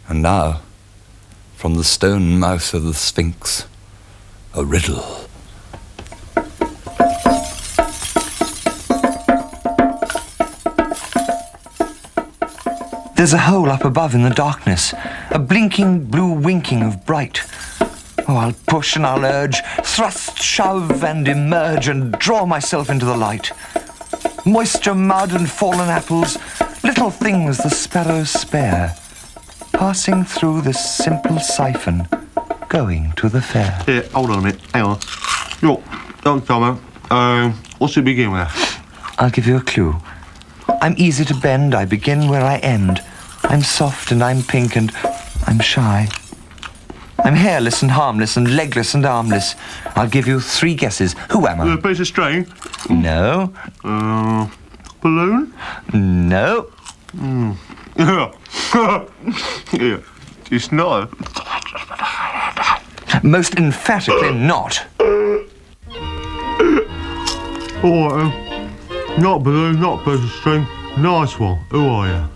And now, from the stone mouth of the Sphinx, a riddle. There's a hole up above in the darkness, a blinking blue winking of bright. Oh, I'll push and I'll urge, thrust, shove and emerge and draw myself into the light. Moisture, mud and fallen apples, little things the sparrows spare, passing through this simple siphon, going to the fair. Here, hold on a minute, hang on. Look, don't tell me. What's it begin with? I'll give you a clue. I'm easy to bend, I begin where I end. I'm soft and I'm pink and I'm shy. I'm hairless and harmless and legless and armless. I'll give you 3 guesses. Who am I? A piece of string? No. Balloon? No. Yeah. Yeah. It's not. Most emphatically not. All right, not balloon, not piece of string. Nice one. Who are you?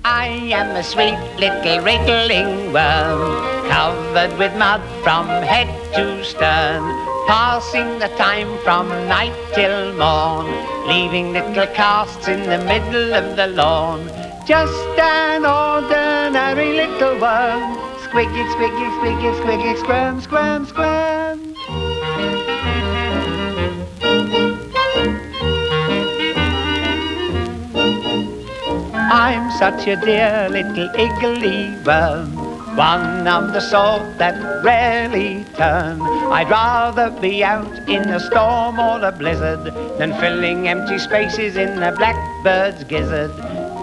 I am a sweet little wriggling worm, covered with mud from head to stern, passing the time from night till morn, leaving little casts in the middle of the lawn. Just an ordinary little worm, squiggy, squiggy, squiggy, squiggy, squirm, squirm, squirm. I'm such a dear little iggly worm, one of the sort that rarely turn. I'd rather be out in a storm or a blizzard than filling empty spaces in a blackbird's gizzard.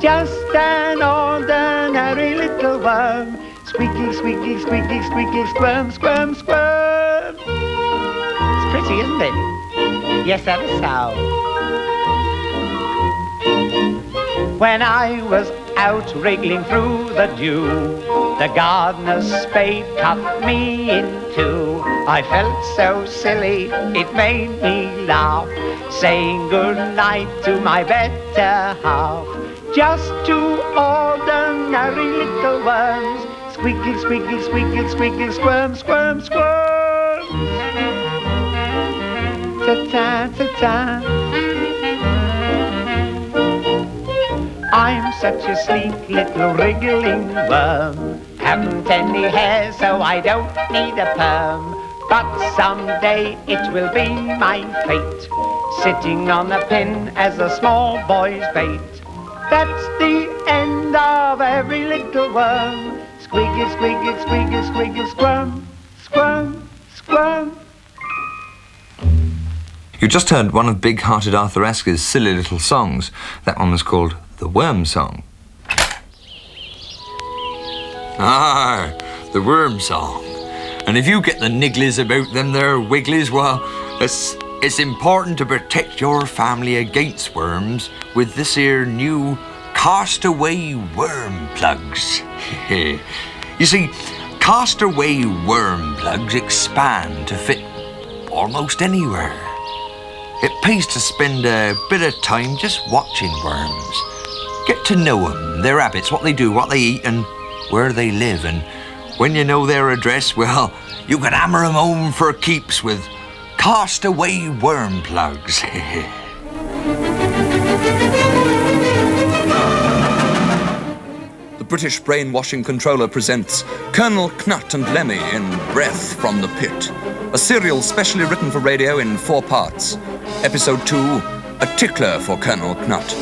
Just an ordinary little worm, squeaky, squeaky, squeaky, squeaky, squirm, squirm, squirm. It's pretty, isn't it? Yes, ever so. When I was out wriggling through the dew, the gardener's spade cut me in two. I felt so silly, it made me laugh, saying good night to my better half. Just 2 ordinary little worms, squeaky, squeaky, squeaky, squeaky, squirm, squirm, squirm. Ta-ta, ta-ta. I'm such a sleek little wriggling worm, haven't any hair so I don't need a perm. But someday it will be my fate, sitting on a pin as a small boy's bait. That's the end of every little worm, squeaky, squeaky, squeaky, squeaky, squirm, squirm, squirm. You just heard one of big-hearted Arthur Asker's silly little songs. That one was called The Worm Song. Ah, the worm song. And if you get the nigglies about them there wigglies, well, it's important to protect your family against worms with this here new castaway worm plugs. You see, castaway worm plugs expand to fit almost anywhere. It pays to spend a bit of time just watching worms. Get to know them, their habits, what they do, what they eat, and where they live. And when you know their address, well, you can hammer them home for keeps with castaway worm plugs. The British brainwashing controller presents Colonel Knutt and Lemmy in Breath from the Pit, a serial specially written for radio in 4 parts. Episode 2, A Tickler for Colonel Knutt.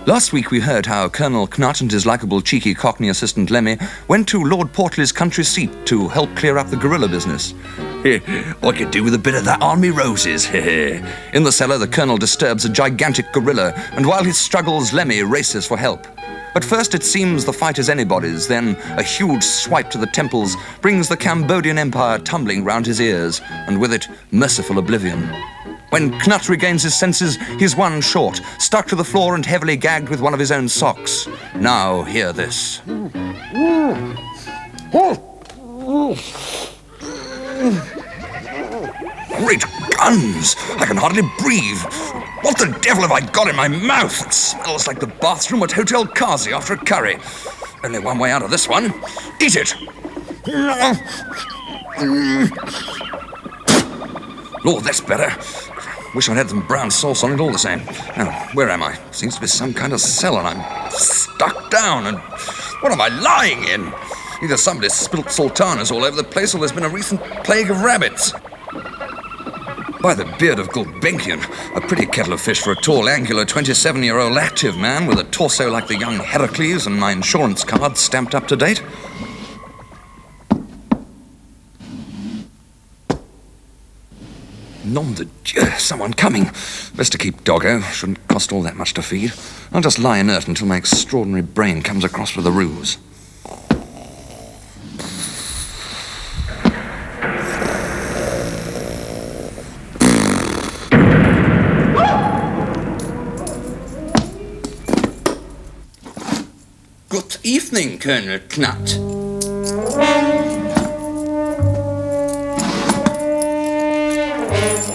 Last week we heard how Colonel Knutt and his likeable cheeky Cockney assistant Lemmy went to Lord Portley's country seat to help clear up the gorilla business. I could do with a bit of that on me roses. In the cellar, the Colonel disturbs a gigantic gorilla, and while he struggles, Lemmy races for help. At first it seems the fight is anybody's, then a huge swipe to the temples brings the Cambodian Empire tumbling round his ears, and with it, merciful oblivion. When Knut regains his senses, he's 1 short, stuck to the floor and heavily gagged with one of his own socks. Now hear this. Great guns! I can hardly breathe. What the devil have I got in my mouth? It smells like the bathroom at Hotel Kazi after a curry. Only one way out of this one. Eat it! Oh, that's better. Wish I'd had some brown sauce on it all the same. Now, where am I? Seems to be some kind of cell and I'm stuck down and... What am I lying in? Either somebody spilt sultanas all over the place or there's been a recent plague of rabbits. By the beard of Gulbenkian, a pretty kettle of fish for a tall, angular 27-year-old active man with a torso like the young Heracles and my insurance card stamped up to date. Nom de Dieu, someone coming. Best to keep doggo. Shouldn't cost all that much to feed. I'll just lie inert until my extraordinary brain comes across with a ruse. Good evening, Colonel Knut.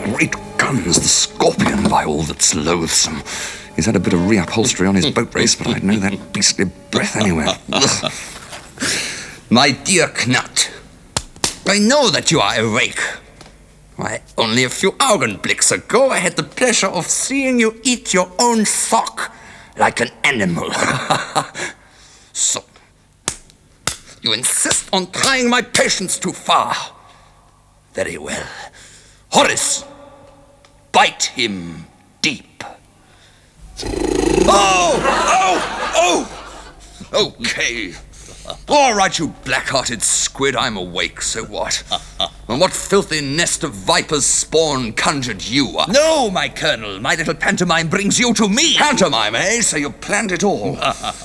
Great guns, the scorpion, by all that's loathsome. He's had a bit of reupholstery on his boat race, but I'd know that beastly breath anywhere. Ugh. My dear Knut, I know that you are awake. Why, only a few Augenblicks ago I had the pleasure of seeing you eat your own sock like an animal. So, you insist on trying my patience too far. Very well. Horace, bite him deep. Oh! Okay. All right, you black-hearted squid, I'm awake, so what? And what filthy nest of vipers' spawn conjured you up? No, my colonel, my little pantomime brings you to me. Pantomime, eh? So you planned it all.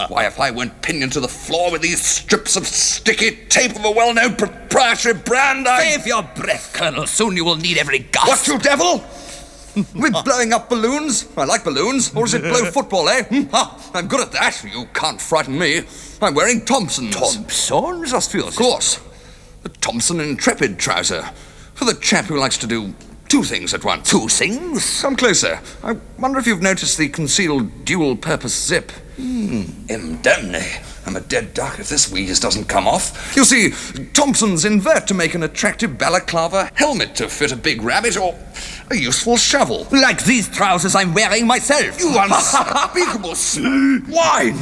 Why, if I went pinioned to the floor with these strips of sticky tape of a well-known proprietary brand, Save your breath, colonel. Soon you will need every gasp. What, you devil? We're blowing up balloons. I like balloons. Or is it blow football, eh? I'm good at that. You can't frighten me. I'm wearing Thompsons. Thompsons? Of course. The Thompson Intrepid trouser. For the chap who likes to do two things at once. Two things? Come closer. I wonder if you've noticed the concealed dual-purpose zip. Damn. I'm a dead duck if this wheeze doesn't come off. You see, Thompsons invert to make an attractive balaclava helmet to fit a big rabbit or a useful shovel. Like these trousers I'm wearing myself. You unspeakable swine!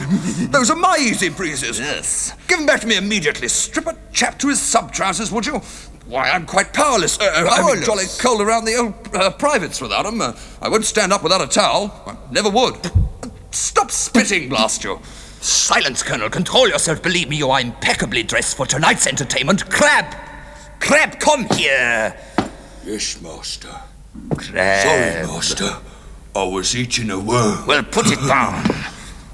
Those are my easy breezes. Yes. Give them back to me immediately. Strip a chap to his sub-trousers, would you? Why, I'm quite powerless. I'd be jolly cold around the old privates without them. I wouldn't stand up without a towel. I never would. Stop spitting, blast you. Silence, Colonel. Control yourself. Believe me, you are impeccably dressed for tonight's entertainment. Crab! Crab, come here! Yes, Master. Crab. Sorry, Master. I was eating a worm. Well, put it down.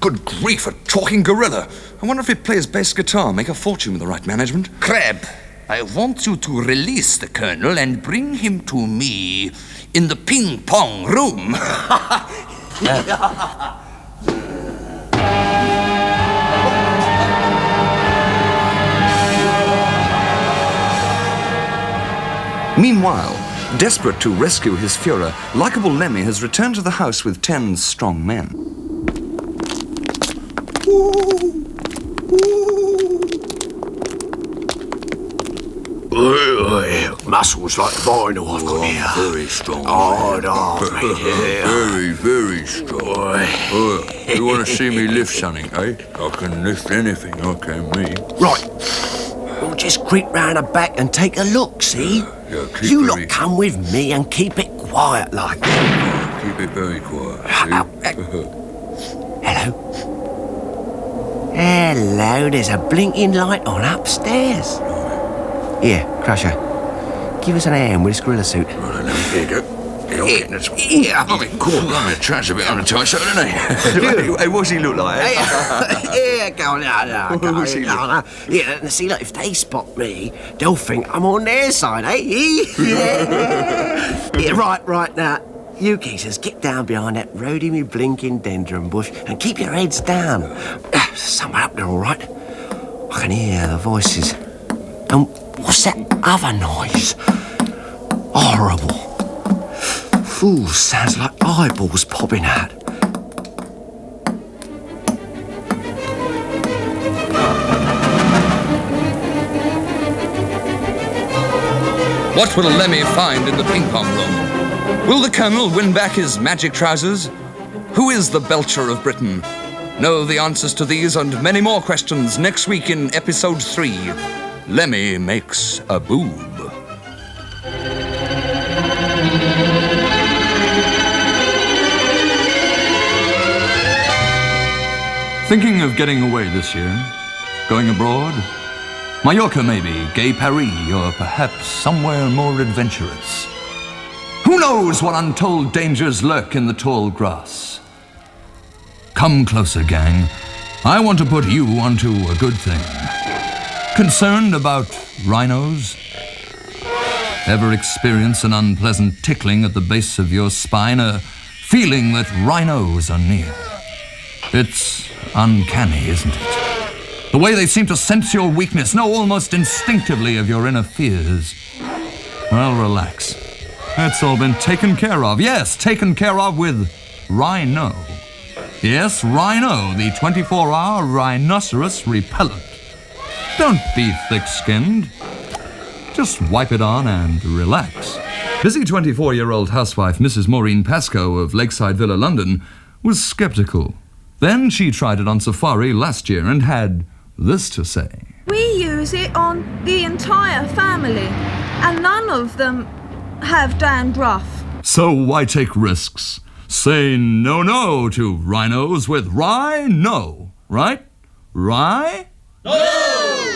Good grief, a talking gorilla. I wonder if he plays bass guitar, make a fortune with the right management. Crab, I want you to release the Colonel and bring him to me in the ping-pong room. Meanwhile, desperate to rescue his Führer, likable Lemmy has returned to the house with 10 strong men. Muscles like vinyl I've got here. Very strong. Hard arm, mate. Very strong. You want to see me lift something, eh? I can lift anything, I can me. Right. We'll just creep round the back and take a look, see? Yeah, keep you very- lot come with me and keep it quiet like. Keep it very quiet. Hello? Hello, there's a blinking light on upstairs. Here, Crusher. Give us an hand with this gorilla suit. Right, here you go. Yeah. I mean, cool. I mean, Trent's a bit on a tight shirt, isn't he? Hey, what's he look like? Eh? Yeah, go on, no. Yeah, see, look, if they spot me, they'll think I'm on their side, eh? Yeah, right, now. You geezers, get down behind that roady blinking dendron bush and keep your heads down. Someone up there, all right? I can hear the voices. And what's that other noise? Horrible. Ooh, sounds like eyeballs popping out. What will Lemmy find in the ping-pong room? Will the Colonel win back his magic trousers? Who is the Belcher of Britain? Know the answers to these and many more questions next week in Episode 3, Lemmy Makes a Boob. Thinking of getting away this year? Going abroad? Mallorca maybe, Gay Paris, or perhaps somewhere more adventurous. Who knows what untold dangers lurk in the tall grass? Come closer, gang. I want to put you onto a good thing. Concerned about rhinos? Ever experience an unpleasant tickling at the base of your spine, a feeling that rhinos are near? It's uncanny, isn't it? The way they seem to sense your weakness, know almost instinctively of your inner fears. Well, relax. It's all been taken care of. Yes, taken care of with Rhino. Yes, Rhino, the 24-hour rhinoceros repellent. Don't be thick-skinned. Just wipe it on and relax. Busy 24-year-old housewife Mrs. Maureen Pascoe of Lakeside Villa, London, was skeptical. Then she tried it on safari last year and had this to say. We use it on the entire family, and none of them have dandruff. So why take risks? Say no to rhinos with Rhino, right? Rhino? No!